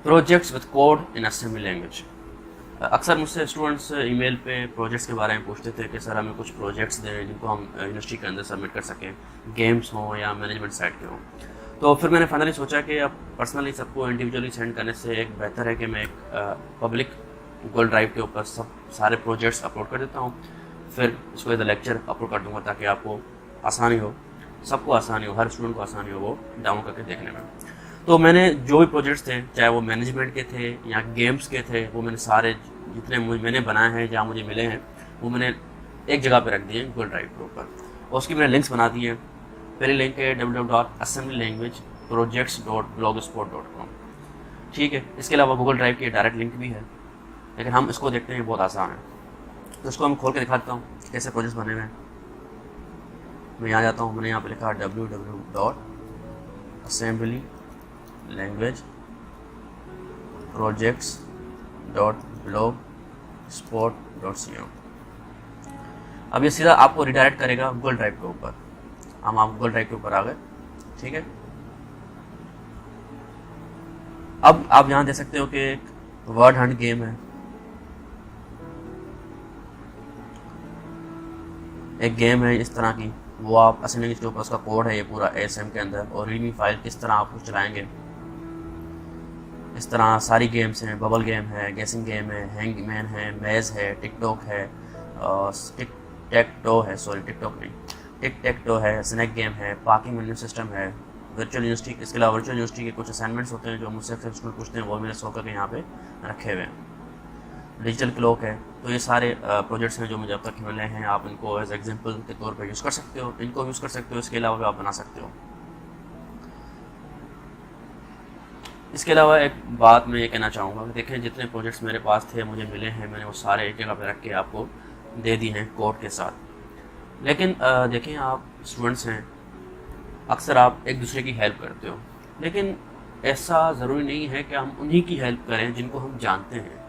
Projects with code in assembly language. अक्सर मुझसे students email पे प्रोजेक्ट्स के बारे में पूछते थे कि सर हमें कुछ प्रोजेक्ट्स दें जिनको हम यूनिवर्सिटी के अंदर सबमिट कर सकें, गेम्स हों या मैनेजमेंट साइड के हों। तो फिर मैंने फाइनली सोचा कि अब पर्सनली सबको इंडिविजुअली सेंड करने से एक बेहतर है कि मैं एक पब्लिक गूगल ड्राइव के ऊपर सारे प्रोजेक्ट्स अपलोड कर देता हूँ, फिर इसको एज अ लेक्चर अपलोड कर दूँगा ताकि आपको आसानी हो, सबको आसानी हो, हर स्टूडेंट को आसानी हो वो डाउनलोड करके देखने में। तो मैंने जो भी प्रोजेक्ट्स थे, चाहे वो मैनेजमेंट के थे या गेम्स के थे, वो मैंने सारे जितने मैंने बनाए हैं जहाँ मुझे मिले हैं वो मैंने एक जगह पे रख दिए गूगल ड्राइव के ऊपर, और उसकी मैंने लिंक्स बना दिए। पहली लिंक है www.assemblylanguage.projects.blogspot.com। ठीक है, इसके अलावा गूगल ड्राइव की डायरेक्ट लिंक भी है, लेकिन हम इसको देखते हैं बहुत आसान है, तो इसको हम खोल के दिखाता हूँ कैसे प्रोजेक्ट्स बने हुए हैं। मैं यहाँ जाता हूँ, मैंने यहाँ पे लिखा www.assemblylanguage.projects.blogspot.com। अब ये सीधा आपको रिडायरेक्ट करेगा गूगल ड्राइव के ऊपर। हम आप गूगल ड्राइव के ऊपर आ गए, ठीक है। अब आप यहाँ देख सकते हो कि एक वर्ड हंट गेम है, एक गेम है इस तरह की, वो आप असेंबली के ऊपर उसका कोड है ये पूरा ASM के अंदर, और रीडमी फाइल किस तरह आप चलाएंगे। इस तरह सारी गेम्स हैं, बबल गेम है, गेसिंग गेम है, हैंगमैन है, मेज है, टिकटॉक है, टिक-टेक-टो है, स्नैक गेम है, पार्किंग मेन्यू सिस्टम है, वर्चुअल यूनिवर्सिटी। इसके अलावा वर्चुअल यूनिवर्सिटी के कुछ असाइनमेंट्स होते हैं जो मुझसे अक्सर स्टूडेंट पूछते हैं, वो मेरे सौ करके यहाँ पे रखे हुए हैं। डिजिटल क्लॉक है। तो ये सारे प्रोजेक्ट्स हैं जो मुझे अब तक मिले हैं। आप इनको एज एग्जांपल के तौर पर यूज़ कर सकते हो, इनको यूज़ कर सकते हो, इसके अलावा भी आप बना सकते हो। इसके अलावा एक बात मैं ये कहना चाहूँगा कि देखें जितने प्रोजेक्ट्स मेरे पास थे, मुझे मिले हैं, मैंने वो सारे एक जगह पर रख के आपको दे दी हैं कोड के साथ। लेकिन देखें आप स्टूडेंट्स हैं, अक्सर आप एक दूसरे की हेल्प करते हो, लेकिन ऐसा ज़रूरी नहीं है कि हम उन्हीं की हेल्प करें जिनको हम जानते हैं।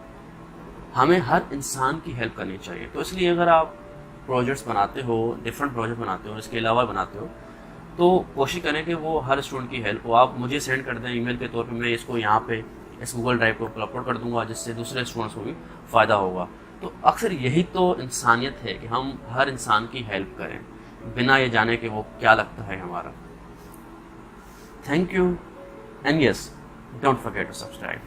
हमें हर इंसान की हेल्प करनी चाहिए। तो इसलिए अगर आप प्रोजेक्ट्स बनाते हो, डिफरेंट प्रोजेक्ट बनाते हो, इसके अलावा बनाते हो, तो कोशिश करें कि वो हर स्टूडेंट की हेल्प हो। आप मुझे सेंड कर दें ईमेल के तौर पे, मैं इसको यहाँ पे इस गूगल ड्राइव के ऊपर अपलोड कर दूँगा, जिससे दूसरे स्टूडेंट्स को भी फ़ायदा होगा। तो अक्सर यही तो इंसानियत है कि हम हर इंसान की हेल्प करें बिना ये जाने कि वो क्या लगता है हमारा। Thank you and yes, don't forget to subscribe.